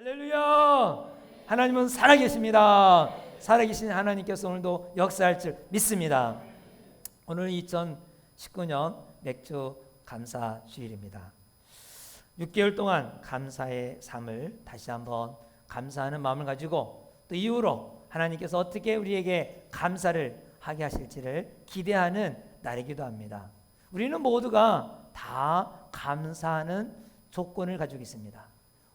할렐루야! 하나님은 살아계십니다. 살아계신 하나님께서 오늘도 역사할 줄 믿습니다. 오늘 2019년 맥주 감사 주일입니다. 6개월 동안 감사의 삶을 다시 한번 감사하는 마음을 가지고 또 이후로 하나님께서 어떻게 우리에게 감사를 하게 하실지를 기대하는 날이기도 합니다. 우리는 모두가 다 감사하는 조건을 가지고 있습니다.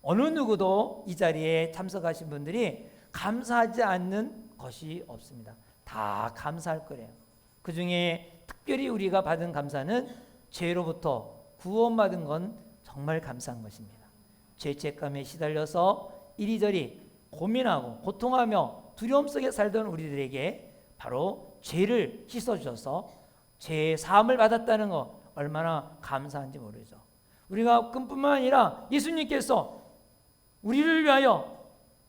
어느 누구도 이 자리에 참석하신 분들이 감사하지 않는 것이 없습니다. 다 감사할 거예요. 그 중에 특별히 우리가 받은 감사는 죄로부터 구원받은 건 정말 감사한 것입니다. 죄책감에 시달려서 이리저리 고민하고 고통하며 두려움 속에 살던 우리들에게 바로 죄를 씻어주셔서 죄의 사함을 받았다는 것 얼마나 감사한지 모르죠. 우리가 그뿐만 아니라 예수님께서 우리를 위하여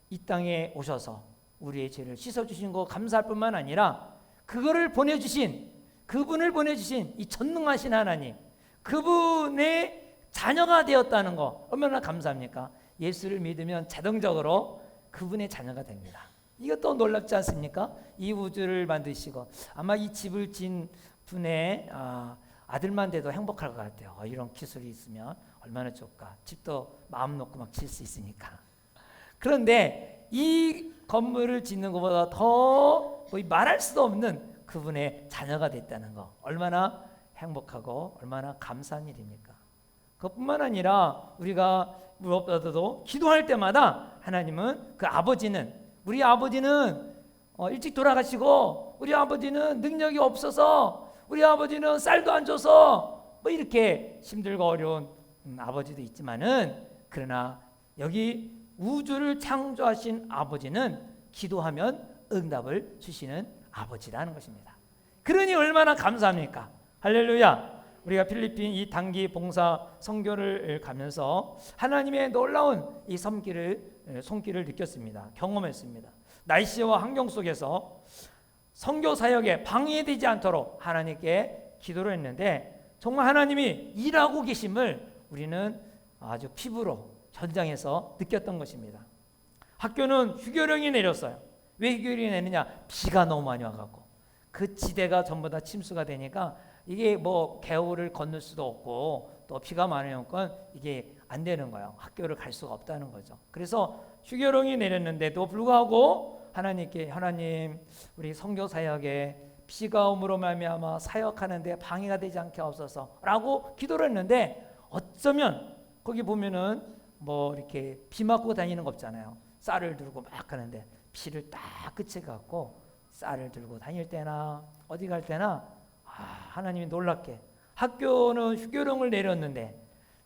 이 땅에 오셔서 우리의 죄를 씻어주신 거 감사할 뿐만 아니라 그분을 보내주신 이 전능하신 하나님, 그분의 자녀가 되었다는 거 얼마나 감사합니까? 예수를 믿으면 자동적으로 그분의 자녀가 됩니다. 이것도 놀랍지 않습니까? 이 우주를 만드시고 아마 이 집을 진 분의 아들만 돼도 행복할 것 같아요. 이런 기술이 있으면 얼마나 좋을까. 집도 마음 놓고 막 질 수 있으니까. 그런데 이 건물을 짓는 것보다 더 말할 수도 없는 그분의 자녀가 됐다는 거 얼마나 행복하고 얼마나 감사한 일입니까? 그것뿐만 아니라 우리가 무엇보다도 기도할 때마다 하나님은 우리 아버지는 일찍 돌아가시고 우리 아버지는 능력이 없어서 우리 아버지는 쌀도 안 줘서 이렇게 힘들고 어려운 아버지도 있지만은 그러나 여기 우주를 창조하신 아버지는 기도하면 응답을 주시는 아버지라는 것입니다. 그러니 얼마나 감사합니까? 할렐루야. 우리가 필리핀 이 단기 봉사 선교를 가면서 하나님의 놀라운 이 손길을 느꼈습니다. 경험했습니다. 날씨와 환경 속에서 선교 사역에 방해되지 않도록 하나님께 기도를 했는데 정말 하나님이 일하고 계심을 우리는 아주 피부로 현장에서 느꼈던 것입니다. 학교는 휴교령이 내렸어요. 왜 휴교령이 내느냐? 비가 너무 많이 와갖고 그 지대가 전부 다 침수가 되니까 이게 개울을 건널 수도 없고 또 비가 많이 오니까 이게 안 되는 거예요. 학교를 갈 수가 없다는 거죠. 그래서 휴교령이 내렸는데도 불구하고 하나님 우리 선교 사역에 비가 오므로 말미암아 사역하는데 방해가 되지 않게 하옵소서라고 기도를 했는데 어쩌면 거기 보면은 이렇게 비 맞고 다니는 거 없잖아요. 쌀을 들고 막 하는데 비를 딱 끝에 갖고 쌀을 들고 다닐 때나 어디 갈 때나 하나님이 놀랍게 학교는 휴교령을 내렸는데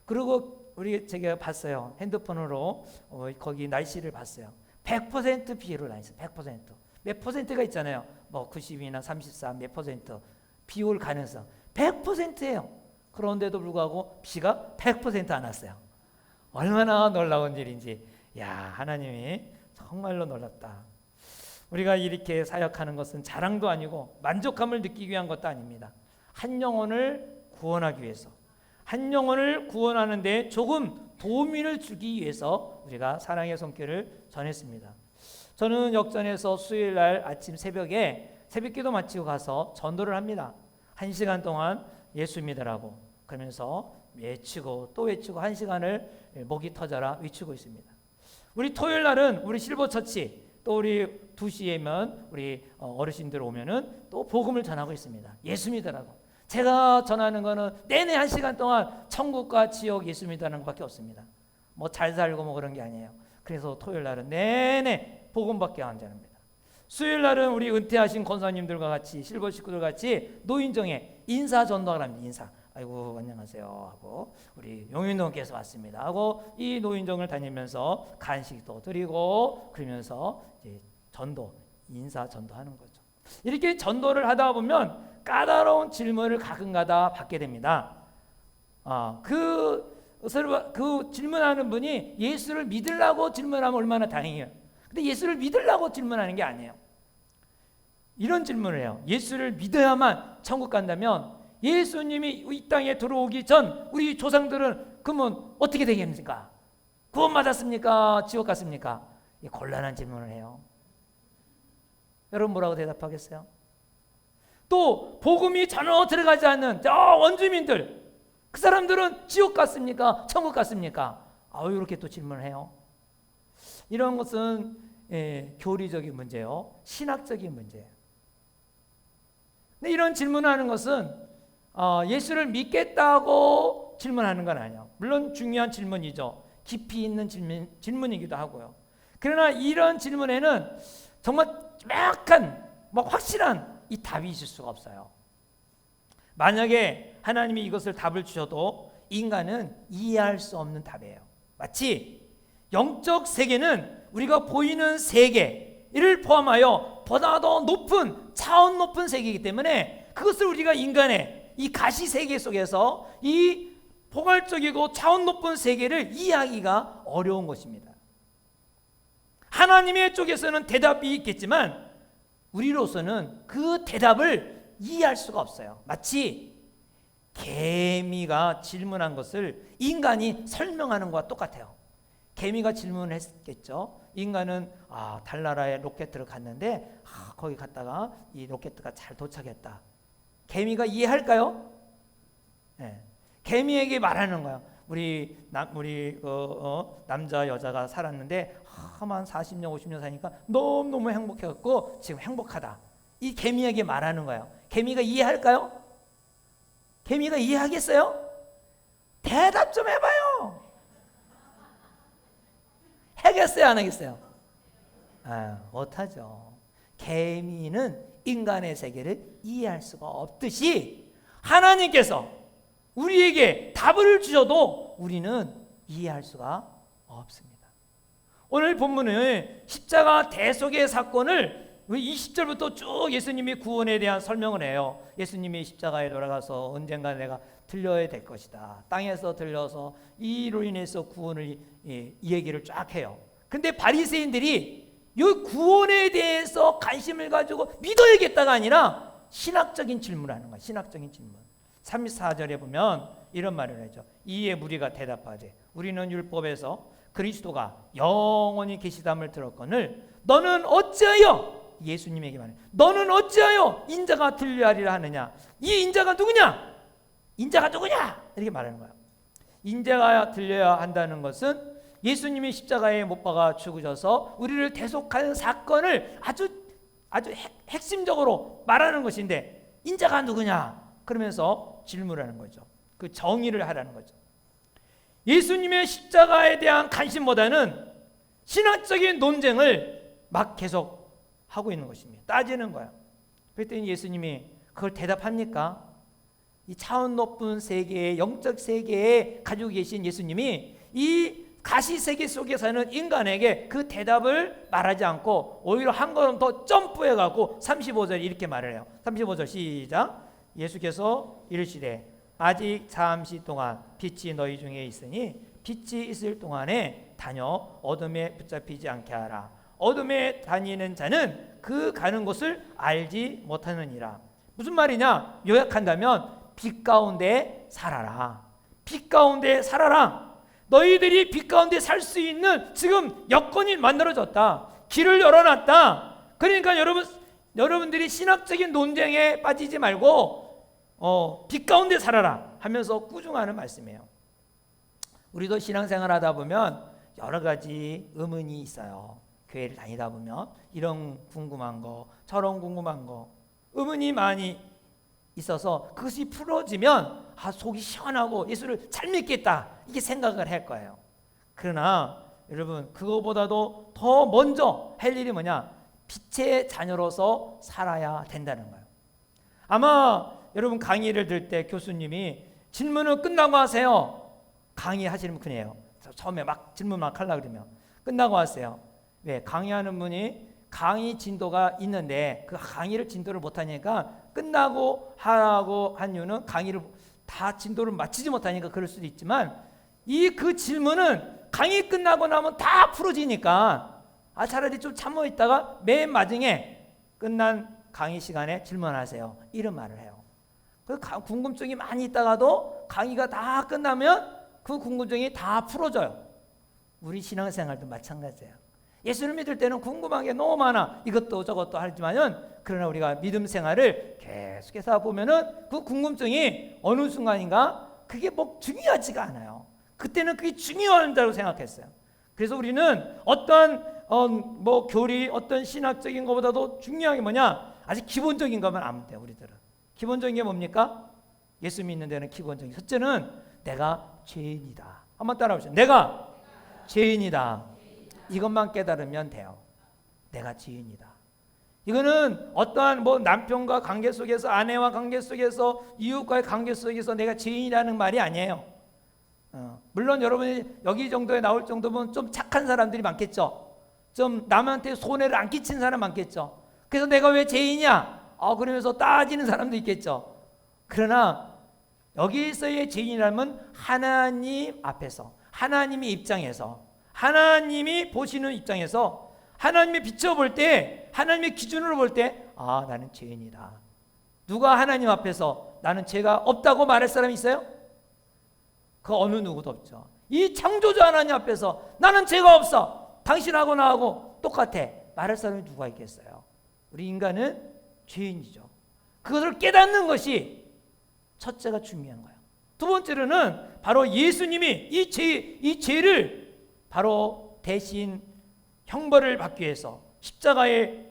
그리고 제가 봤어요. 핸드폰으로 거기 날씨를 봤어요. 100% 비로 다녔어요. 100%. 몇 퍼센트가 있잖아요. 90이나 34 몇 퍼센트 비 올 가능성 100%예요. 그런데도 불구하고 비가 100% 안 왔어요. 얼마나 놀라운 일인지. 하나님이 정말로 놀랍다. 우리가 이렇게 사역하는 것은 자랑도 아니고 만족감을 느끼기 위한 것도 아닙니다. 한 영혼을 구원하기 위해서, 한 영혼을 구원하는데 조금 도움을 주기 위해서 우리가 사랑의 손길을 전했습니다. 저는 역전에서 수요일 날 아침 새벽에 새벽기도 마치고 가서 전도를 합니다. 1시간 동안 예수 믿으라고 그러면서 외치고 또 외치고 1시간을 목이 터져라 외치고 있습니다. 우리 토요일 날은 우리 실버처치 또 우리 2시에면 우리 어르신들 오면은 또 복음을 전하고 있습니다. 예수 믿으라고. 제가 전하는 거는 내내 1시간 동안 천국과 지옥 예수 믿으라는 것밖에 없습니다. 잘 살고 그런 게 아니에요. 그래서 토요일 날은 내내 복음밖에 안 전합니다. 수요일 날은 우리 은퇴하신 권사님들과 같이 실버 식구들 같이 노인정에 인사 전도를 합니다. 인사. 아이고 안녕하세요 하고 우리 용인동께서 왔습니다 하고 이 노인정을 다니면서 간식도 드리고 그러면서 이제 인사 전도하는 거죠. 이렇게 전도를 하다 보면 까다로운 질문을 가끔가다 받게 됩니다. 그 질문하는 분이 예수를 믿으려고 질문하면 얼마나 다행이에요. 근데 예수를 믿으려고 질문하는 게 아니에요. 이런 질문을 해요. 예수를 믿어야만 천국 간다면 예수님이 이 땅에 들어오기 전 우리 조상들은 그러면 어떻게 되겠습니까? 구원받았습니까? 지옥 갔습니까? 이 곤란한 질문을 해요. 여러분 뭐라고 대답하겠어요? 또 복음이 전혀 들어가지 않는 저 원주민들, 그 사람들은 지옥 갔습니까? 천국 갔습니까? 이렇게 또 질문을 해요. 이런 것은 교리적인 문제요, 신학적인 문제예요. 근데 이런 질문하는 것은 예수를 믿겠다고 질문하는 건 아니에요. 물론 중요한 질문이죠. 깊이 있는 질문이기도 하고요. 그러나 이런 질문에는 정말 명확한, 확실한 이 답이 있을 수가 없어요. 만약에 하나님이 이것을 답을 주셔도 인간은 이해할 수 없는 답이에요. 마치 영적 세계는 우리가 보이는 세계를 포함하여 보다 더 높은, 차원 높은 세계이기 때문에 그것을 우리가 인간의 이 가시 세계 속에서 이 포괄적이고 차원 높은 세계를 이해하기가 어려운 것입니다. 하나님의 쪽에서는 대답이 있겠지만 우리로서는 그 대답을 이해할 수가 없어요. 마치 개미가 질문한 것을 인간이 설명하는 것과 똑같아요. 개미가 질문을 했겠죠. 인간은 달나라에 로켓을 갔는데 거기 갔다가 이 로켓가 잘 도착했다. 개미가 이해할까요? 네. 개미에게 말하는 거예요. 우리 남자 여자가 살았는데 한 40년 50년 사니까 너무너무 행복해갖고 지금 행복하다. 이 개미에게 말하는 거예요. 개미가 이해할까요? 개미가 이해하겠어요? 대답 좀 해봐요. 하겠어요, 안 하겠어요? 못하죠. 개미는 인간의 세계를 이해할 수가 없듯이 하나님께서 우리에게 답을 주셔도 우리는 이해할 수가 없습니다. 오늘 본문은 십자가 대속의 사건을 20절부터 쭉 예수님이 구원에 대한 설명을 해요. 예수님이 십자가에 돌아가서 언젠가 내가 들려야 될 것이다. 땅에서 들려서 이로 인해서 구원을 이 얘기를 쫙 해요. 근데 바리새인들이 이 구원에 대해서 관심을 가지고 믿어야겠다가 아니라 신학적인 질문을 하는 거예요. 신학적인 질문. 34절에 보면 이런 말을 하죠. 이에 무리가 대답하되 우리는 율법에서 그리스도가 영원히 계시담을 들었거늘 너는 어찌하여, 예수님에게 말해요, 너는 어찌하여 인자가 들려야 하리라 하느냐. 이 인자가 누구냐? 인자가 누구냐? 이렇게 말하는 거예요. 인자가 들려야 한다는 것은 예수님이 십자가에 못 박아 죽으셔서 우리를 대속하는 사건을 아주 핵심적으로 말하는 것인데 인자가 누구냐? 그러면서 질문하는 거죠. 그 정의를 하라는 거죠. 예수님의 십자가에 대한 관심보다는 신학적인 논쟁을 막 계속 하고 있는 것입니다. 따지는 거예요. 그랬더니 예수님이 그걸 대답합니까? 이 차원 높은 세계에, 영적 세계에 가지고 계신 예수님이 이 가시세계 속에 사는 인간에게 그 대답을 말하지 않고 오히려 한 걸음 더 점프해가고 35절 이렇게 말을 해요. 35절 시작. 예수께서 이르시되 아직 잠시 동안 빛이 너희 중에 있으니 빛이 있을 동안에 다녀 어둠에 붙잡히지 않게 하라. 어둠에 다니는 자는 그 가는 곳을 알지 못하느니라. 무슨 말이냐? 요약한다면 빛 가운데 살아라. 빛 가운데 살아라. 너희들이 빛 가운데 살 수 있는 지금 여건이 만들어졌다. 길을 열어놨다. 그러니까 여러분들이 신학적인 논쟁에 빠지지 말고 빛 가운데 살아라 하면서 꾸중하는 말씀이에요. 우리도 신앙생활 하다 보면 여러 가지 의문이 있어요. 교회를 다니다 보면 이런 궁금한 거, 저런 궁금한 거, 의문이 많이 있어서 그것이 풀어지면 속이 시원하고 예수를 잘 믿겠다 이렇게 생각을 할 거예요. 그러나 여러분 그거보다도 더 먼저 할 일이 뭐냐? 빛의 자녀로서 살아야 된다는 거예요. 아마 여러분 강의를 들을 때 교수님이 질문은 끝나고 하세요. 강의하시는 분이에요. 처음에 막 질문 막 하려고 그러면 끝나고 하세요. 왜? 강의하는 분이 강의 진도가 있는데 그 강의를 진도를 못하니까 끝나고 하라고 한 이유는 강의를 다 진도를 마치지 못하니까 그럴 수도 있지만 그 질문은 강의 끝나고 나면 다 풀어지니까 차라리 좀 참아 있다가 맨 마지막에 끝난 강의 시간에 질문하세요. 이런 말을 해요. 그 궁금증이 많이 있다가도 강의가 다 끝나면 그 궁금증이 다 풀어져요. 우리 신앙생활도 마찬가지예요. 예수를 믿을 때는 궁금한 게 너무 많아. 이것도 저것도 하지만은 그러나 우리가 믿음 생활을 계속해서 보면은 그 궁금증이 어느 순간인가 그게 뭐 중요하지가 않아요. 그때는 그게 중요하다고 생각했어요. 그래서 우리는 어떤 뭐 교리, 어떤 신학적인 것보다도 중요한 게 뭐냐? 아주 기본적인 것만 아면 돼요. 우리들은 기본적인 게 뭡니까? 예수 믿는 데는 기본적인 첫째는 내가 죄인이다. 한번 따라오시죠. 내가 죄인이다. 이것만 깨달으면 돼요. 내가 죄인이다. 이거는 어떠한 뭐 남편과 관계 속에서, 아내와 관계 속에서, 이웃과의 관계 속에서 내가 죄인이라는 말이 아니에요. 물론 여러분이 여기 정도에 나올 정도면 좀 착한 사람들이 많겠죠. 좀 남한테 손해를 안 끼친 사람 많겠죠. 그래서 내가 왜 죄인이야? 그러면서 따지는 사람도 있겠죠. 그러나 여기서의 죄인이라면 하나님 앞에서, 하나님의 입장에서, 하나님이 보시는 입장에서, 하나님이 비춰볼 때, 하나님의 기준으로 볼 때, 나는 죄인이다. 누가 하나님 앞에서 나는 죄가 없다고 말할 사람이 있어요? 그 어느 누구도 없죠. 이 창조주 하나님 앞에서 나는 죄가 없어, 당신하고 나하고 똑같아, 말할 사람이 누가 있겠어요? 우리 인간은 죄인이죠. 그것을 깨닫는 것이 첫째가 중요한 거예요. 두 번째로는 바로 예수님이 이 죄를 바로 대신 형벌을 받기 위해서 십자가에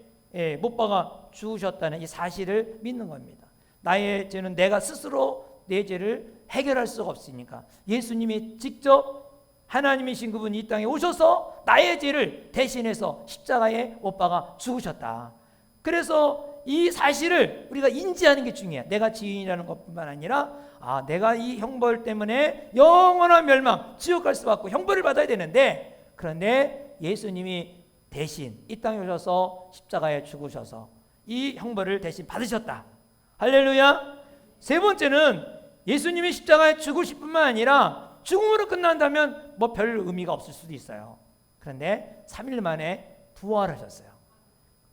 못 박아 죽으셨다는 이 사실을 믿는 겁니다. 나의 죄는 내가 스스로 내 죄를 해결할 수가 없으니까 예수님이 직접 하나님이신 그분이 이 땅에 오셔서 나의 죄를 대신해서 십자가에 못 박아 죽으셨다. 그래서 이 사실을 우리가 인지하는 게 중요해요. 내가 죄인이라는 것뿐만 아니라 내가 이 형벌 때문에 영원한 멸망, 지옥 갈 수밖에 없고 형벌을 받아야 되는데, 그런데 예수님이 대신 이 땅에 오셔서 십자가에 죽으셔서 이 형벌을 대신 받으셨다. 할렐루야. 세 번째는 예수님이 십자가에 죽으실 뿐만 아니라 죽음으로 끝난다면 뭐 별 의미가 없을 수도 있어요. 그런데 3일 만에 부활하셨어요.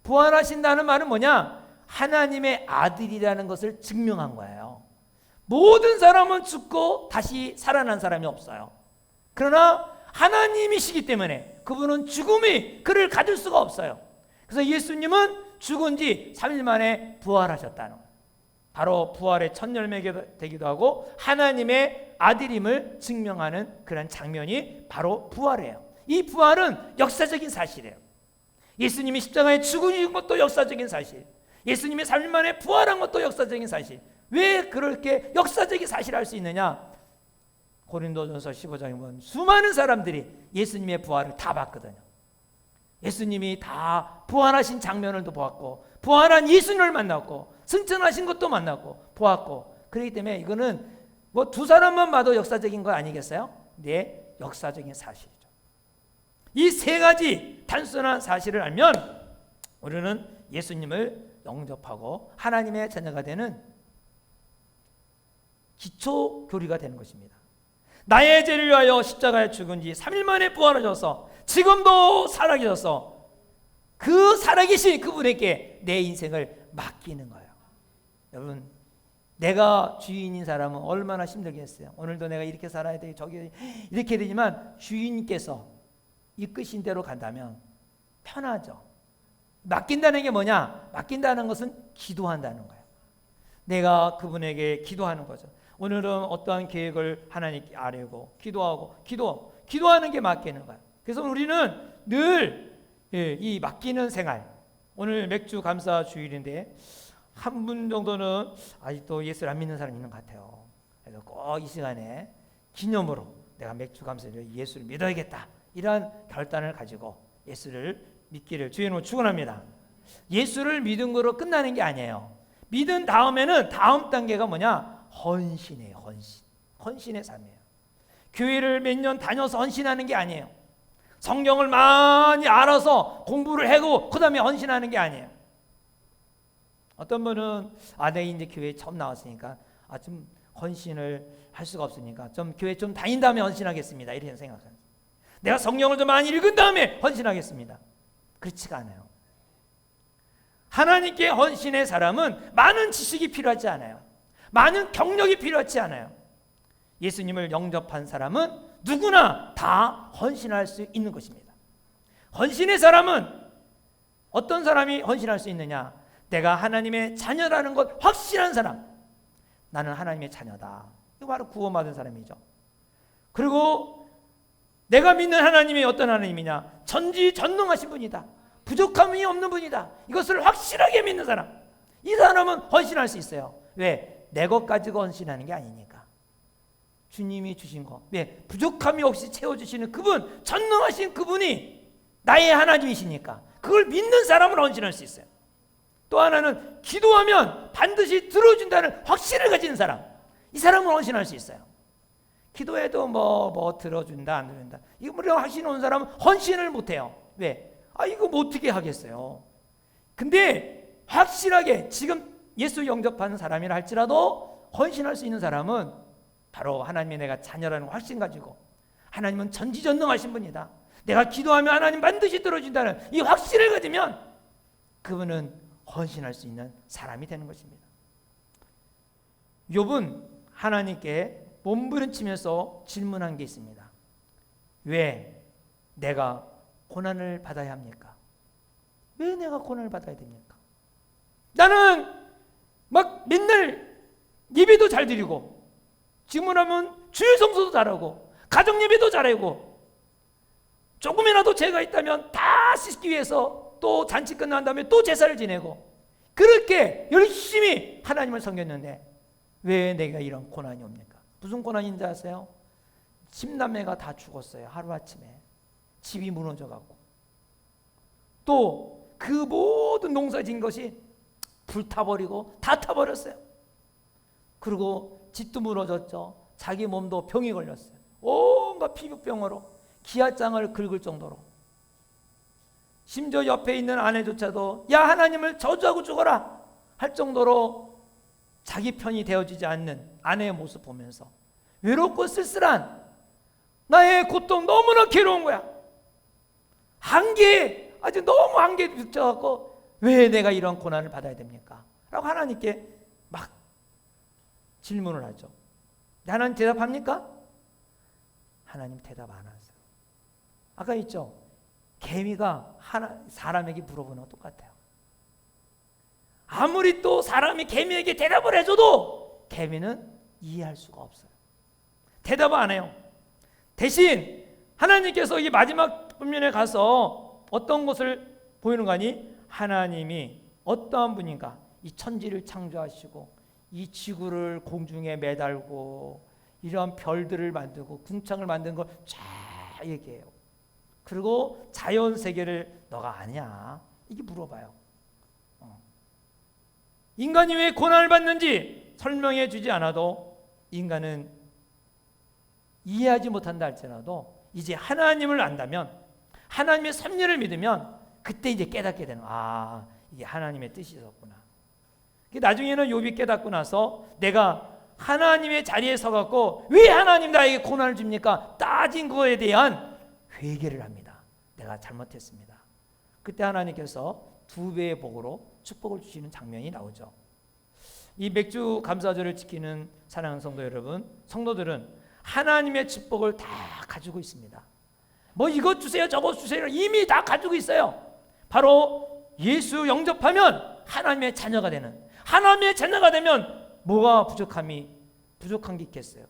부활하신다는 말은 뭐냐? 하나님의 아들이라는 것을 증명한 거예요. 모든 사람은 죽고 다시 살아난 사람이 없어요. 그러나 하나님이시기 때문에 그분은 죽음이 그를 가질 수가 없어요. 그래서 예수님은 죽은 지 3일 만에 부활하셨다는 거예요. 바로 부활의 첫 열매가 되기도 하고 하나님의 아들임을 증명하는 그런 장면이 바로 부활이에요. 이 부활은 역사적인 사실이에요. 예수님이 십자가에 죽으신 것도 역사적인 사실, 예수님이 3일 만에 부활한 것도 역사적인 사실. 왜 그렇게 역사적인 사실을 할 수 있느냐? 고린도전서 15장에 보면 수많은 사람들이 예수님의 부활을 다 봤거든요. 예수님이 다 부활하신 장면을도 보았고, 부활한 예수님을 만났고, 승천하신 것도 만났고 보았고, 그렇기 때문에 이거는 뭐 두 사람만 봐도 역사적인 거 아니겠어요? 네, 역사적인 사실이죠. 이 세 가지 단순한 사실을 알면 우리는 예수님을 영접하고 하나님의 자녀가 되는 기초 교리가 되는 것입니다. 나의 죄를 위하여 십자가에 죽은 지 3일 만에 부활하셔서 지금도 살아계셔서 그 살아계신 그분에게 내 인생을 맡기는 거예요. 여러분, 내가 주인인 사람은 얼마나 힘들겠어요. 오늘도 내가 이렇게 살아야 돼, 저기 이렇게 되지만 주인께서 이끄신 대로 간다면 편하죠. 맡긴다는 게 뭐냐? 맡긴다는 것은 기도한다는 거예요. 내가 그분에게 기도하는 거죠. 오늘은 어떠한 계획을 하나님께 아뢰고 기도하는 게 맡기는 거예요. 그래서 우리는 늘 이 맡기는 생활, 오늘 맥주 감사 주일인데 한 분 정도는 아직도 예수를 안 믿는 사람이 있는 것 같아요. 그래서 꼭 이 시간에 기념으로 내가 맥주 감사를 예수를 믿어야겠다, 이런 결단을 가지고 예수를 믿기를 주님으로 축원합니다. 예수를 믿은 거로 끝나는 게 아니에요. 믿은 다음에는 다음 단계가 뭐냐? 헌신이에요. 헌신의 삶이에요. 교회를 몇 년 다녀서 헌신하는 게 아니에요. 성경을 많이 알아서 공부를 하고 그 다음에 헌신하는 게 아니에요. 어떤 분은 내가 이제 교회에 처음 나왔으니까 좀 헌신을 할 수가 없으니까 좀 교회 좀 다닌 다음에 헌신하겠습니다, 이렇게 생각해요. 내가 성경을 좀 많이 읽은 다음에 헌신하겠습니다. 그렇지가 않아요. 하나님께 헌신의 사람은 많은 지식이 필요하지 않아요. 많은 경력이 필요하지 않아요. 예수님을 영접한 사람은 누구나 다 헌신할 수 있는 것입니다. 헌신의 사람은 어떤 사람이 헌신할 수 있느냐? 내가 하나님의 자녀라는 것 확신한 사람. 나는 하나님의 자녀다. 이거 바로 구원받은 사람이죠. 그리고 내가 믿는 하나님이 어떤 하나님이냐? 전지전능하신 분이다. 부족함이 없는 분이다. 이것을 확실하게 믿는 사람. 이 사람은 헌신할 수 있어요. 왜? 내 것 가지고 헌신하는 게 아니니까. 주님이 주신 것. 왜? 부족함이 없이 채워주시는 그분, 전능하신 그분이 나의 하나님이시니까 그걸 믿는 사람은 헌신할 수 있어요. 또 하나는 기도하면 반드시 들어준다는 확신을 가진 사람. 이 사람은 헌신할 수 있어요. 기도해도 뭐 들어준다 안 들어준다. 이거 뭐라고 확신 온 사람은 헌신을 못해요. 왜? 이거 뭐 어떻게 하겠어요. 근데 확실하게 지금 예수 영접하는 사람이라 할지라도 헌신할 수 있는 사람은 바로 하나님의 내가 자녀라는 확신 가지고 하나님은 전지전능하신 분이다. 내가 기도하면 하나님 반드시 들어준다는 이 확신을 가지면 그분은 헌신할 수 있는 사람이 되는 것입니다. 욥은 하나님께 몸부림치면서 질문한 게 있습니다. 왜 내가 고난을 받아야 합니까? 왜 내가 고난을 받아야 됩니까? 나는 막 맨날 예배도 잘 드리고 질문하면 주일 성수도 잘하고 가정 예배도 잘하고 조금이라도 죄가 있다면 다 씻기 위해서 또 잔치 끝난 다음에 또 제사를 지내고 그렇게 열심히 하나님을 섬겼는데 왜 내가 이런 고난이 옵니까? 무슨 고난인지 아세요? 10남매가 다 죽었어요. 하루아침에 집이 무너져갖고 또 그 모든 농사진 것이 불타버리고 다 타버렸어요. 그리고 집도 무너졌죠. 자기 몸도 병이 걸렸어요. 온갖 피부병으로 기아장을 긁을 정도로 심지어 옆에 있는 아내조차도 야 하나님을 저주하고 죽어라 할 정도로 자기 편이 되어지지 않는 아내의 모습 보면서 외롭고 쓸쓸한 나의 고통 너무나 괴로운 거야. 한계에 아주 너무 한계에 부딪혀갖고 왜 내가 이런 고난을 받아야 됩니까? 라고 하나님께 막 질문을 하죠. 하나님 대답합니까? 하나님 대답 안 하세요. 아까 있죠? 개미가 사람에게 물어보는 거 똑같아요. 아무리 또 사람이 개미에게 대답을 해줘도 개미는 이해할 수가 없어요. 대답을 안 해요. 대신 하나님께서 이 마지막 분면에 가서 어떤 것을 보이는 거 아니? 하나님이 어떠한 분인가? 이 천지를 창조하시고 이 지구를 공중에 매달고 이러한 별들을 만들고 궁창을 만든 걸 쫙 얘기해요. 그리고 자연 세계를 너가 아냐? 이게 물어봐요. 인간이 왜 고난을 받는지 설명해 주지 않아도 인간은 이해하지 못한다 할지라도 이제 하나님을 안다면 하나님의 섭리를 믿으면 그때 이제 깨닫게 되는 이게 하나님의 뜻이었구나. 나중에는 욥이 깨닫고 나서 내가 하나님의 자리에 서갖고 왜 하나님 나에게 고난을 줍니까? 따진 거에 대한 회개를 합니다. 내가 잘못했습니다. 그때 하나님께서 2배의 복으로 축복을 주시는 장면이 나오죠. 이 맥주 감사절을 지키는 사랑하는 성도 여러분, 성도들은 하나님의 축복을 다 가지고 있습니다. 뭐 이것 주세요 저것 주세요 이미 다 가지고 있어요. 바로 예수 영접하면 하나님의 자녀가 되는, 하나님의 자녀가 되면 뭐가 부족한 게 있겠어요.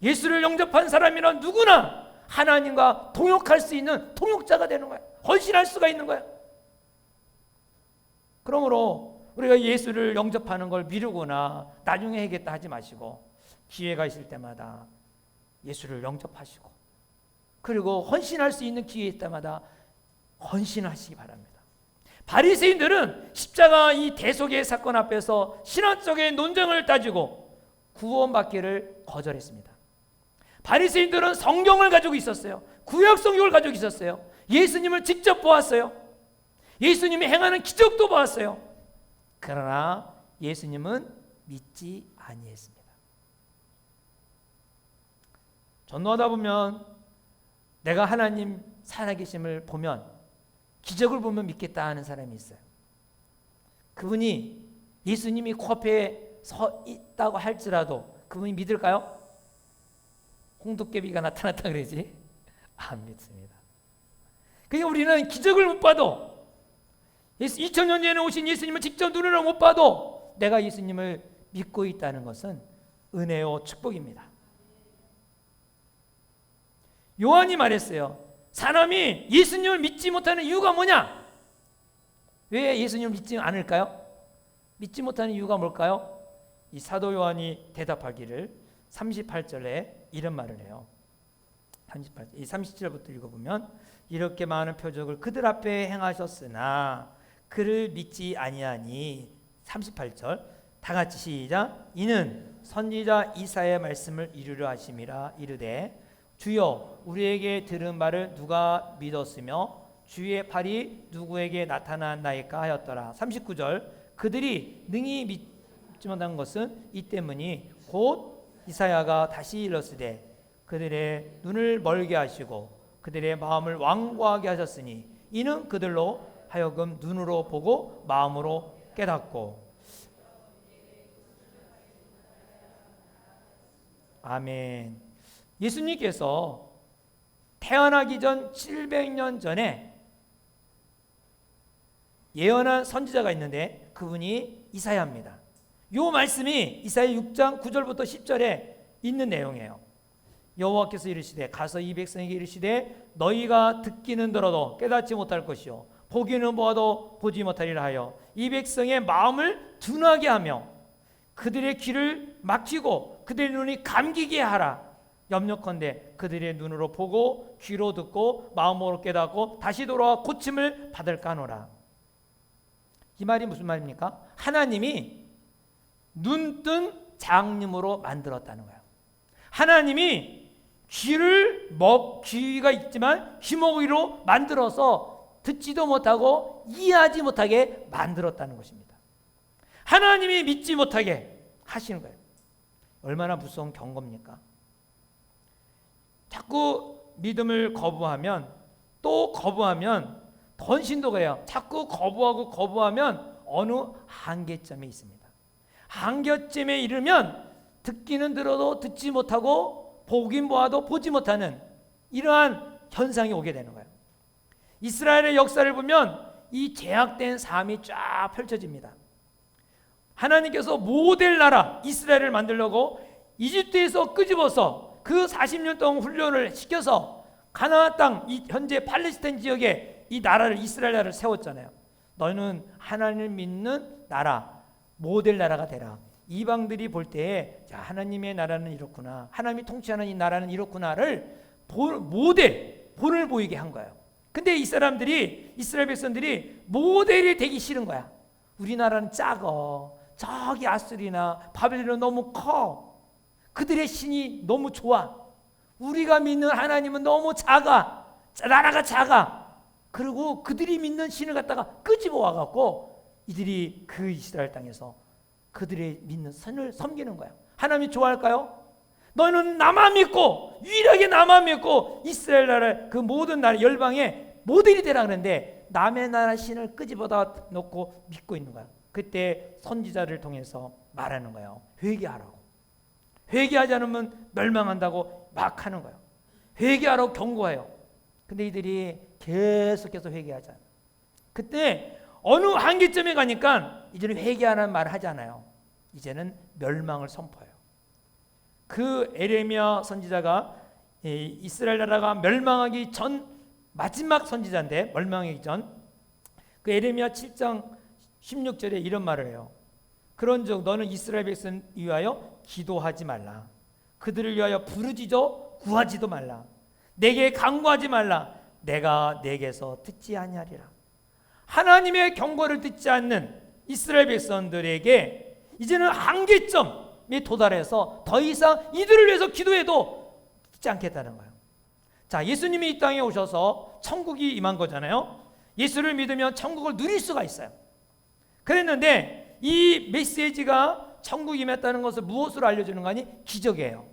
예수를 영접한 사람이란 누구나 하나님과 동역할 수 있는 동역자가 되는 거예요. 헌신할 수가 있는 거예요. 그러므로 우리가 예수를 영접하는 걸 미루거나 나중에 해야겠다 하지 마시고 기회가 있을 때마다 예수를 영접하시고 그리고 헌신할 수 있는 기회 때마다 헌신하시기 바랍니다. 바리새인들은 십자가 이 대속의 사건 앞에서 신학적인 논쟁을 따지고 구원받기를 거절했습니다. 바리새인들은 성경을 가지고 있었어요. 구약 성경을 가지고 있었어요. 예수님을 직접 보았어요. 예수님이 행하는 기적도 보았어요. 그러나 예수님은 믿지 아니했습니다. 전도하다 보면 내가 하나님 살아계심을 보면 기적을 보면 믿겠다 하는 사람이 있어요. 그분이 예수님이 코앞에 서 있다고 할지라도 그분이 믿을까요? 홍도깨비가 나타났다 그러지? 안 믿습니다. 그러니까 우리는 기적을 못 봐도 2000년 전에 오신 예수님을 직접 눈으로 못 봐도 내가 예수님을 믿고 있다는 것은 은혜요 축복입니다. 요한이 말했어요. 사람이 예수님을 믿지 못하는 이유가 뭐냐? 왜 예수님을 믿지 않을까요? 믿지 못하는 이유가 뭘까요? 이 사도 요한이 대답하기를 38절에 이런 말을 해요. 37절부터 읽어보면 이렇게 많은 표적을 그들 앞에 행하셨으나 그를 믿지 아니하니 38절 다 같이 시작. 이는 선지자 이사야의 말씀을 이루려 하심이라 이르되 주여 우리에게 들은 말을 누가 믿었으며 주의 팔이 누구에게 나타났나이까 하였더라. 39절 그들이 능히 믿지 못한 것은 이 때문이 곧 이사야가 다시 일렀으되 그들의 눈을 멀게 하시고 그들의 마음을 완고하게 하셨으니 이는 그들로 하여금 눈으로 보고 마음으로 깨닫고. 아멘. 예수님께서 태어나기 전 700년 전에 예언한 선지자가 있는데 그분이 이사야입니다. 이 말씀이 이사야 6장 9절부터 10절에 있는 내용이에요. 여호와께서 이르시되 가서 이 백성에게 이르시되 너희가 듣기는 들어도 깨닫지 못할 것이요 보기는 보아도 보지 못하리라 하여 이 백성의 마음을 둔하게 하며 그들의 귀를 막히고 그들의 눈이 감기게 하라. 염려컨대 그들의 눈으로 보고 귀로 듣고 마음으로 깨닫고 다시 돌아와 고침을 받을까 하노라. 이 말이 무슨 말입니까? 하나님이 눈뜬 장님으로 만들었다는 거예요. 하나님이 귀가 있지만 귀머귀로 만들어서 듣지도 못하고 이해하지 못하게 만들었다는 것입니다. 하나님이 믿지 못하게 하시는 거예요. 얼마나 무서운 경고입니까? 자꾸 믿음을 거부하면 또 거부하면 더 신도가요. 자꾸 거부하면 어느 한계점에 있습니다. 한계점에 이르면 듣기는 들어도 듣지 못하고 보긴 보아도 보지 못하는 이러한 현상이 오게 되는 거예요. 이스라엘의 역사를 보면 이 제약된 삶이 쫙 펼쳐집니다. 하나님께서 모델 나라 이스라엘을 만들려고 이집트에서 끄집어서 그 40년 동안 훈련을 시켜서 가나안 땅, 이 현재 팔레스타인 지역에 이 나라를 이스라엘 나라를 세웠잖아요. 너는 하나님을 믿는 나라, 모델 나라가 되라. 이방들이 볼 때에 자, 하나님의 나라는 이렇구나, 하나님이 통치하는 이 나라는 이렇구나를 모델, 본을 보이게 한 거예요. 근데 이 사람들이, 이스라엘 백성들이 모델이 되기 싫은 거야. 우리나라는 작어, 저기 아수리나 바벨론은 너무 커, 그들의 신이 너무 좋아, 우리가 믿는 하나님은 너무 작아, 나라가 작아. 그리고 그들이 믿는 신을 갖다가 끄집어 와갖고 이들이 그 이스라엘 땅에서 그들의 믿는 선을 섬기는 거야. 하나님이 좋아할까요? 너는 나만 믿고, 유일하게 나만 믿고 이스라엘 나라 그 모든 나라 열방의 모델이 되라 그러는데 남의 나라 신을 끄집어다 놓고 믿고 있는 거야. 그때 선지자를 통해서 말하는 거예요. 회개하라고. 회개하지 않으면 멸망한다고 막 하는 거예요. 회개하라고 경고해요. 근데 이들이 계속해서 회개하잖아요. 그때 어느 한계점에 가니까 이제는 회개하는 말을 하지 않아요. 이제는 멸망을 선포해요. 그 에레미야 선지자가 이스라엘 나라가 멸망하기 전 마지막 선지자인데, 멸망하기 전 그 에레미야 7장 16절에 이런 말을 해요. 그런즉 너는 이스라엘 백성 위하여 기도하지 말라. 그들을 위하여 부르짖어 구하지도 말라. 내게 간구하지 말라. 내가 내게서 듣지 아니하리라. 하나님의 경고를 듣지 않는 이스라엘 백성들에게 이제는 한계점에 도달해서 더 이상 이들을 위해서 기도해도 듣지 않겠다는 거예요. 자, 예수님이 이 땅에 오셔서 천국이 임한 거잖아요. 예수를 믿으면 천국을 누릴 수가 있어요. 그랬는데 이 메시지가 천국이 임했다는 것을 무엇으로 알려주는 거니? 기적이에요.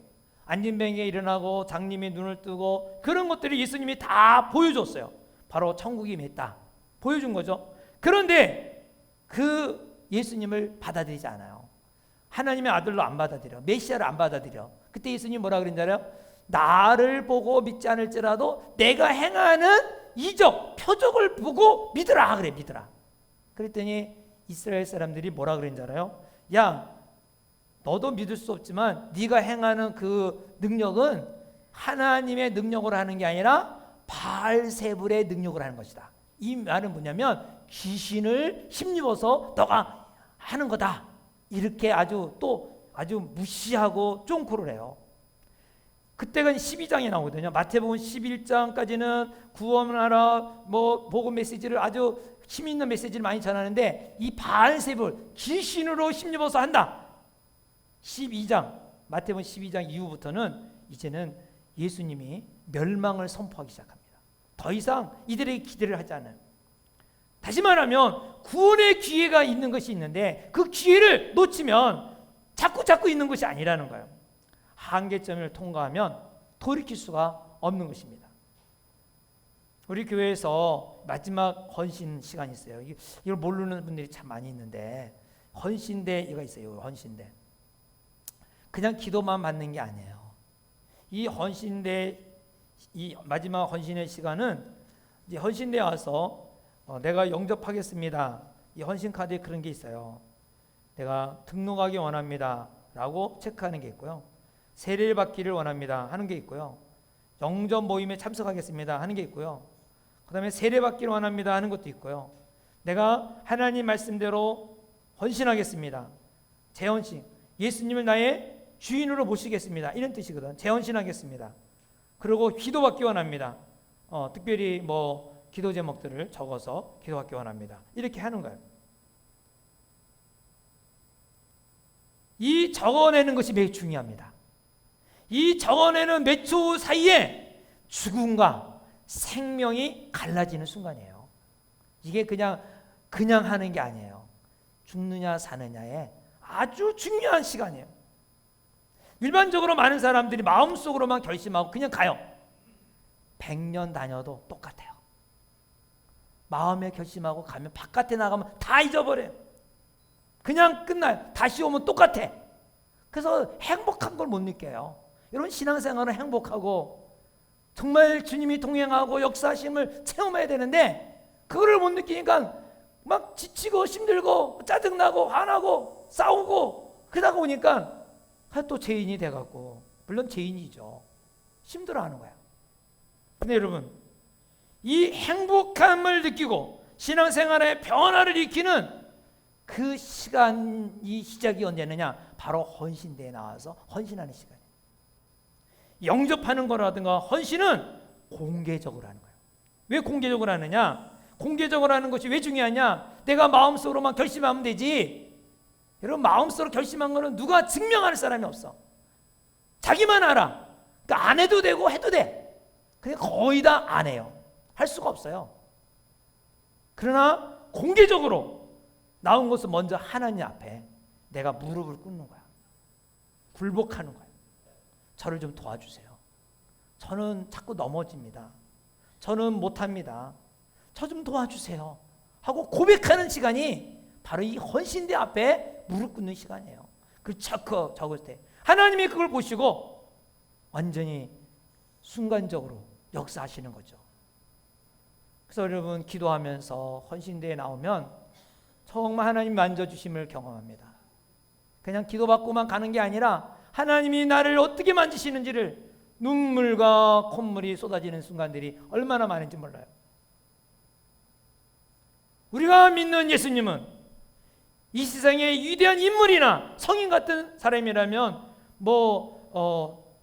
안진뱅이가 일어나고 장님이 눈을 뜨고 그런 것들이 예수님이 다 보여줬어요. 바로 천국이 임했다 보여준 거죠. 그런데 그 예수님을 받아들이지 않아요. 하나님의 아들로 안 받아들여, 메시아를 안 받아들여. 그때 예수님이 뭐라 그랬는지 알아요? 나를 보고 믿지 않을지라도 내가 행하는 이적, 표적을 보고 믿으라 그래. 믿으라. 그랬더니 이스라엘 사람들이 뭐라 그랬는지 알아요? 야, 너도 믿을 수 없지만 네가 행하는 그 능력은 하나님의 능력으로 하는 게 아니라 바알세불의 능력으로 하는 것이다. 이 말은 뭐냐면 귀신을 힘입어서 너가 하는 거다. 이렇게 아주 무시하고 쫑코를 해요. 그때가 12장에 나오거든요. 마태복음 11장까지는 구원하라, 복음 메시지를 아주 힘 있는 메시지를 많이 전하는데 이 바알세불 귀신으로 힘입어서 한다. 12장 마태복음 12장 이후부터는 이제는 예수님이 멸망을 선포하기 시작합니다. 더 이상 이들에게 기대를 하지 않아요. 다시 말하면 구원의 기회가 있는 것이 있는데 그 기회를 놓치면 자꾸 있는 것이 아니라는 거예요. 한계점을 통과하면 돌이킬 수가 없는 것입니다. 우리 교회에서 마지막 헌신 시간이 있어요. 이걸 모르는 분들이 참 많이 있는데 헌신대가 있어요. 헌신대. 그냥 기도만 받는 게 아니에요. 이 헌신대, 이 마지막 헌신의 시간은 이제 헌신대에 와서 내가 영접하겠습니다. 이 헌신 카드에 그런 게 있어요. 내가 등록하기 원합니다. 라고 체크하는 게 있고요. 세례를 받기를 원합니다. 하는 게 있고요. 영접 모임에 참석하겠습니다. 하는 게 있고요. 그 다음에 세례 받기를 원합니다. 하는 것도 있고요. 내가 하나님 말씀대로 헌신하겠습니다. 재헌신. 예수님을 나의 주인으로 모시겠습니다. 이런 뜻이거든. 재헌신하겠습니다. 그리고 기도받기 원합니다. 특별히 기도 제목들을 적어서 기도받기 원합니다. 이렇게 하는 거예요. 이 적어내는 것이 매우 중요합니다. 이 적어내는 몇 초 사이에 죽음과 생명이 갈라지는 순간이에요. 이게 그냥 하는 게 아니에요. 죽느냐 사느냐에 아주 중요한 시간이에요. 일반적으로 많은 사람들이 마음속으로만 결심하고 그냥 가요. 100년 다녀도 똑같아요. 마음에 결심하고 가면 바깥에 나가면 다 잊어버려요. 그냥 끝나요. 다시 오면 똑같아. 그래서 행복한 걸 못 느껴요. 이런 신앙생활은 행복하고 정말 주님이 동행하고 역사하심을 체험해야 되는데 그거를 못 느끼니까 막 지치고 힘들고 짜증나고 화나고 싸우고 그러다 보니까 또 죄인이 돼갖고, 물론 죄인이죠. 힘들어하는 거야. 근데 여러분, 이 행복함을 느끼고 신앙생활의 변화를 일으키는 그 시간이 시작이 언제느냐? 바로 헌신대에 나와서 헌신하는 시간이에요. 영접하는 거라든가 헌신은 공개적으로 하는 거예요. 왜 공개적으로 하느냐? 공개적으로 하는 것이 왜 중요하냐? 내가 마음속으로만 결심하면 되지. 여러분, 마음속으로 결심한 거는 누가 증명할 사람이 없어. 자기만 알아. 그러니까 안 해도 되고 해도 돼. 근데 거의 다 안 해요. 할 수가 없어요. 그러나 공개적으로 나온 것은 먼저 하나님 앞에 내가 무릎을 꿇는 거야. 굴복하는 거야. 저를 좀 도와주세요. 저는 자꾸 넘어집니다. 저는 못합니다. 저 좀 도와주세요. 하고 고백하는 시간이 바로 이 헌신대 앞에 무릎 꿇는 시간이에요. 그 적을 때 하나님이 그걸 보시고 완전히 순간적으로 역사하시는 거죠. 그래서 여러분, 기도하면서 헌신대에 나오면 정말 하나님 만져주심을 경험합니다. 그냥 기도받고만 가는 게 아니라 하나님이 나를 어떻게 만지시는지를 눈물과 콧물이 쏟아지는 순간들이 얼마나 많은지 몰라요. 우리가 믿는 예수님은 이 세상의 위대한 인물이나 성인 같은 사람이라면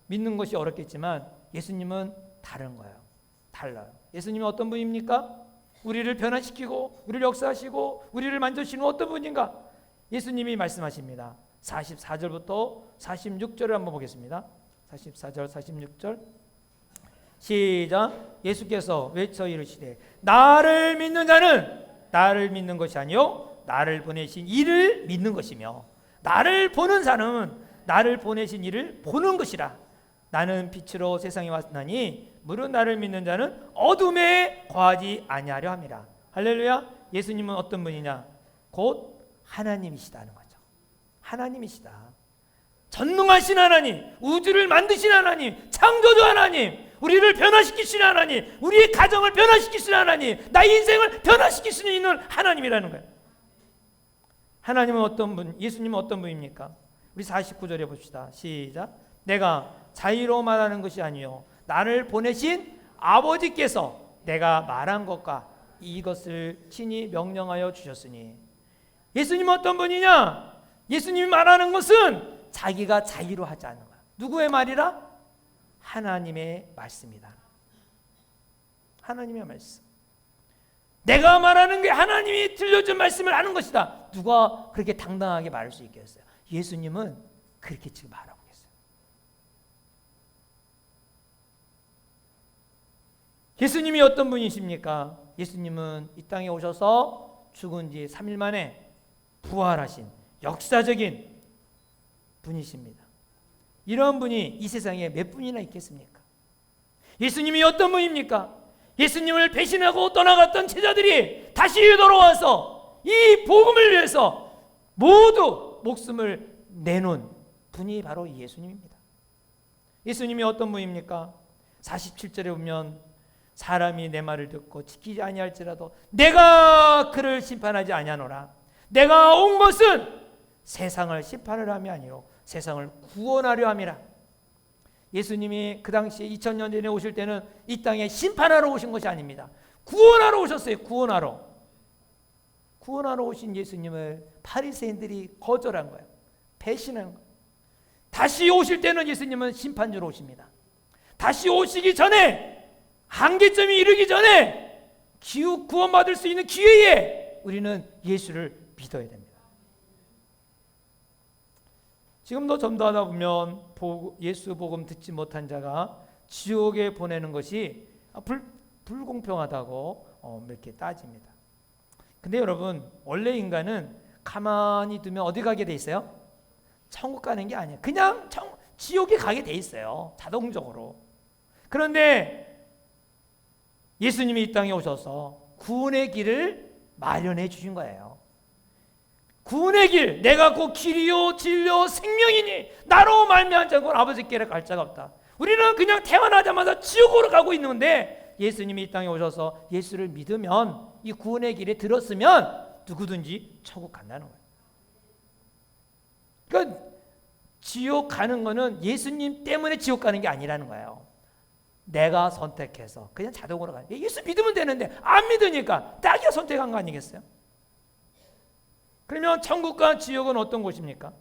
믿는 것이 어렵겠지만 예수님은 다른 거예요. 달라요. 예수님은 어떤 분입니까? 우리를 변화시키고 우리를 역사하시고 우리를 만져주시는 어떤 분인가? 예수님이 말씀하십니다. 44절부터 46절을 한번 보겠습니다. 44절 46절 시작. 예수께서 외쳐 이르시되 나를 믿는 자는 나를 믿는 것이 아니요 나를 보내신 이를 믿는 것이며 나를 보는 사람은 나를 보내신 이를 보는 것이라. 나는 빛으로 세상에 왔나니 무릇 나를 믿는 자는 어둠에 거하지 아니하려 함이라. 할렐루야. 예수님은 어떤 분이냐? 곧 하나님이시다는 거죠. 하나님이시다. 전능하신 하나님, 우주를 만드신 하나님, 창조주 하나님, 우리를 변화시키시는 하나님, 우리의 가정을 변화시키시는 하나님, 나의 인생을 변화시킬 수 있는 하나님이라는 거예요. 하나님은 어떤 분, 예수님은 어떤 분입니까? 우리 49절에 봅시다. 시작. 내가 자의로 말하는 것이 아니요 나를 보내신 아버지께서 내가 말한 것과 이것을 친히 명령하여 주셨으니. 예수님은 어떤 분이냐? 예수님이 말하는 것은 자기가 자의로 하지 않는 거야. 누구의 말이라? 하나님의 말씀이다. 하나님의 말씀. 내가 말하는 게 하나님이 들려준 말씀을 하는 것이다. 누가 그렇게 당당하게 말할 수 있겠어요? 예수님은 그렇게 지금 말하고 계세요. 예수님이 어떤 분이십니까? 예수님은 이 땅에 오셔서 죽은 지 3일 만에 부활하신 역사적인 분이십니다. 이런 분이 이 세상에 몇 분이나 있겠습니까? 예수님이 어떤 분입니까? 예수님을 배신하고 떠나갔던 제자들이 다시 돌아와서 이 복음을 위해서 모두 목숨을 내놓은 분이 바로 예수님입니다. 예수님이 어떤 분입니까? 47절에 보면 사람이 내 말을 듣고 지키지 아니할지라도 내가 그를 심판하지 아니하노라. 내가 온 것은 세상을 심판을 함이 아니요 세상을 구원하려 함이라. 예수님이 그 당시에 2000년 전에 오실 때는 이 땅에 심판하러 오신 것이 아닙니다. 구원하러 오셨어요. 구원하러 오신 예수님을 바리새인들이 거절한 거예요. 배신한 거예요. 다시 오실 때는 예수님은 심판주로 오십니다. 다시 오시기 전에, 한계점이 이르기 전에 기후 구원받을 수 있는 기회에 우리는 예수를 믿어야 됩니다. 지금도 전도하다 보면 예수 복음 듣지 못한 자가 지옥에 보내는 것이 불공평하다고 이렇게 따집니다. 근데 여러분, 원래 인간은 가만히 두면 어디 가게 돼 있어요? 천국 가는 게 아니에요. 그냥 지옥에 가게 돼 있어요. 자동적으로. 그런데 예수님이 이 땅에 오셔서 구원의 길을 마련해 주신 거예요. 구원의 길, 내가 곧 길이요 진리요 생명이니 나로 말미암지 않고는 아버지께로 갈 자가 없다. 우리는 그냥 태어나자마자 지옥으로 가고 있는데 예수님이 이 땅에 오셔서 예수를 믿으면, 이 구원의 길에 들었으면 누구든지 천국 간다는 거예요. 그러니까 지옥 가는 거는 예수님 때문에 지옥 가는 게 아니라는 거예요. 내가 선택해서 그냥 자동으로 가요. 예수 믿으면 되는데 안 믿으니까 딱이야 선택한 거 아니겠어요? 그러면 천국과 지옥은 어떤 곳입니까?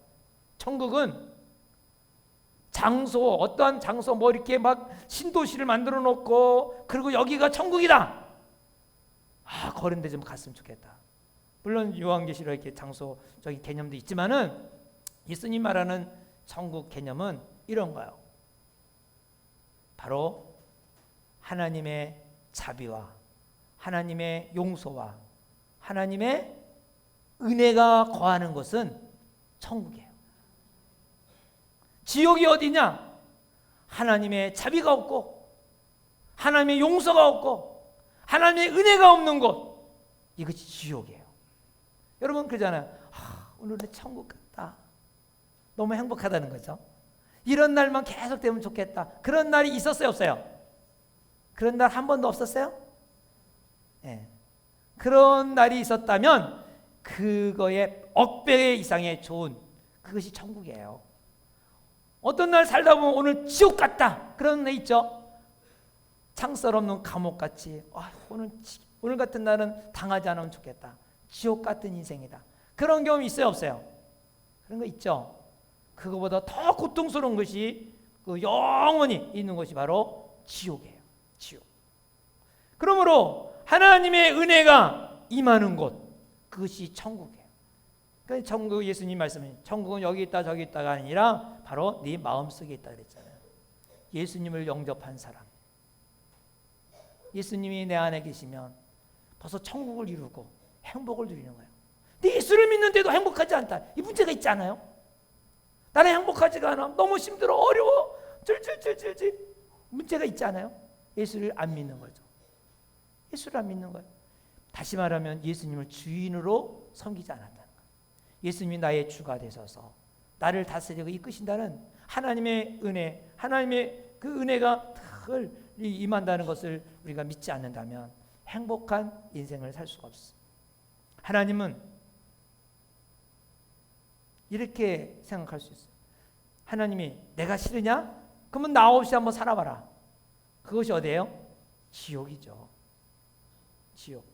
천국은 장소, 어떠한 장소, 뭐 이렇게 막 신도시를 만들어 놓고 그리고 여기가 천국이다. 그런 데 좀 갔으면 좋겠다. 물론 요한계시록 이렇게 장소적인 개념도 있지만은 예수님 말하는 천국 개념은 이런 거예요. 바로 하나님의 자비와 하나님의 용서와 하나님의 은혜가 거하는 것은 천국이에요. 지옥이 어디냐? 하나님의 자비가 없고 하나님의 용서가 없고 하나님의 은혜가 없는 곳, 이것이 지옥이에요. 여러분 그러잖아요. 오늘은 천국 같다. 너무 행복하다는 거죠. 이런 날만 계속 되면 좋겠다. 그런 날이 있었어요, 없어요? 그런 날 한 번도 없었어요? 네. 그런 날이 있었다면 그거에 억배 이상의 좋은, 그것이 천국이에요. 어떤 날 살다 보면 오늘 지옥 같다, 그런 날 있죠. 창살 없는 감옥같이 오늘 같은 날은 당하지 않으면 좋겠다, 지옥 같은 인생이다. 그런 경험이 있어요, 없어요? 그런 거 있죠. 그거보다 더 고통스러운 것이 영원히 있는 것이 바로 지옥이에요. 지옥. 그러므로 하나님의 은혜가 임하는 곳, 그것이 천국이에요. 그러니까 천국, 예수님 말씀은 천국은 여기 있다 저기 있다가 아니라 바로 네 마음속에 있다 그랬잖아요. 예수님을 영접한 사람, 예수님이 내 안에 계시면 벌써 천국을 이루고 행복을 누리는 거예요. 근데 예수를 믿는데도 행복하지 않다, 이 문제가 있지 않아요? 나는 행복하지가 않아, 너무 힘들어, 어려워, 찔찔찔찔, 문제가 있지 않아요? 예수를 안 믿는 거죠. 예수를 안 믿는 거예요. 다시 말하면 예수님을 주인으로 섬기지 않았다는 거예요. 예수님이 나의 주가 되셔서 나를 다스리고 이끄신다는 하나님의 은혜, 하나님의 그 은혜가 늘 임한다는 것을 우리가 믿지 않는다면 행복한 인생을 살 수가 없어. 하나님은 이렇게 생각할 수 있어요. 하나님이 내가 싫으냐? 그러면 나 없이 한번 살아봐라. 그것이 어디예요? 지옥이죠. 지옥.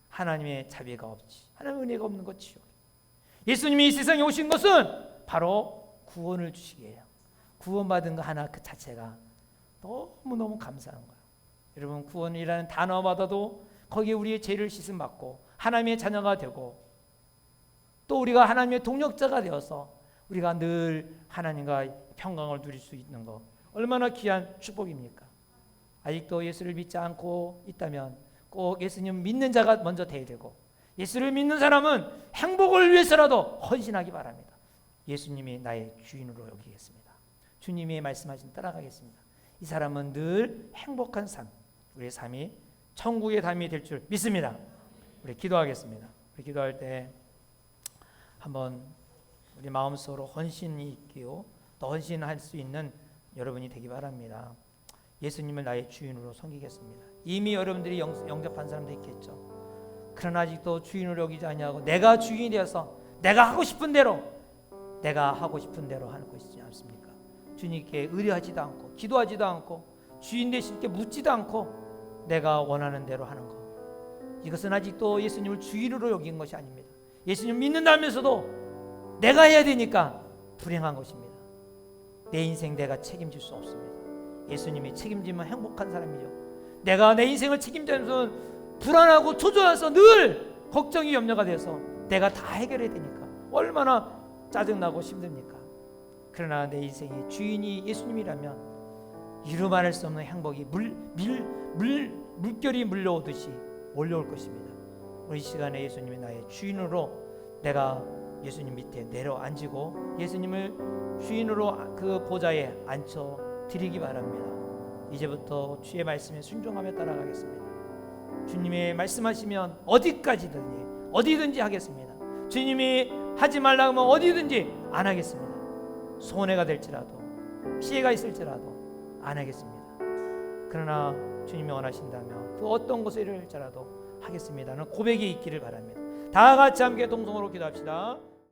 하나님의 자비가 없지. 하나님의 은혜가 없는 것 지옥. 예수님이 이 세상에 오신 것은 바로 구원을 주시기에요. 구원받은 거 하나 그 자체가 너무너무 감사한 거예요. 여러분, 구원이라는 단어마다도 거기에 우리의 죄를 씻음 받고 하나님의 자녀가 되고 또 우리가 하나님의 동력자가 되어서 우리가 늘 하나님과 평강을 누릴 수 있는 것, 얼마나 귀한 축복입니까? 아직도 예수를 믿지 않고 있다면 꼭 예수님 믿는 자가 먼저 돼야 되고, 예수를 믿는 사람은 행복을 위해서라도 헌신하기 바랍니다. 예수님이 나의 주인으로 여기겠습니다. 주님이 말씀하신 따라가겠습니다. 이 사람은 늘 행복한 삶, 우리의 삶이 천국의 삶이 될 줄 믿습니다. 우리 기도하겠습니다. 우리 기도할 때 한번 우리 마음속으로 헌신이 있기요, 또 헌신할 수 있는 여러분이 되기 바랍니다. 예수님을 나의 주인으로 섬기겠습니다. 이미 여러분들이 영접한 사람도 있겠죠. 그러나 아직도 주인으로 여기지 아니하고 내가 주인이 되어서 내가 하고 싶은 대로 하는 것이지 않습니까? 주님께 의뢰하지도 않고 기도하지도 않고 주인 되시게 묻지도 않고 내가 원하는 대로 하는 것, 이것은 아직도 예수님을 주인으로 여긴 것이 아닙니다. 예수님 믿는다면서도 내가 해야 되니까 불행한 것입니다. 내 인생 내가 책임질 수 없습니다. 예수님이 책임지면 행복한 사람이죠. 내가 내 인생을 책임지면서 불안하고 초조해서 늘 걱정이 염려가 돼서 내가 다 해결해야 되니까 얼마나 짜증나고 힘듭니까? 그러나 내 인생의 주인이 예수님이라면 이루 말할 수 없는 행복이 물결이 물려오듯이 몰려올 것입니다. 우리 시간에 예수님이 나의 주인으로 내가 예수님 밑에 내려앉고 예수님을 주인으로 그 보좌에 앉혀 드리기 바랍니다. 이제부터 주의 말씀에 순종하며 따라가겠습니다. 주님이 말씀하시면 어디든지 하겠습니다. 주님이 하지 말라고 하면 어디든지 안 하겠습니다. 손해가 될지라도 피해가 있을지라도 안 하겠습니다. 그러나 주님이 원하신다면 그 어떤 것을 일을지라도 하겠습니다는 고백이 있기를 바랍니다. 다 같이 함께 동성으로 기도합시다.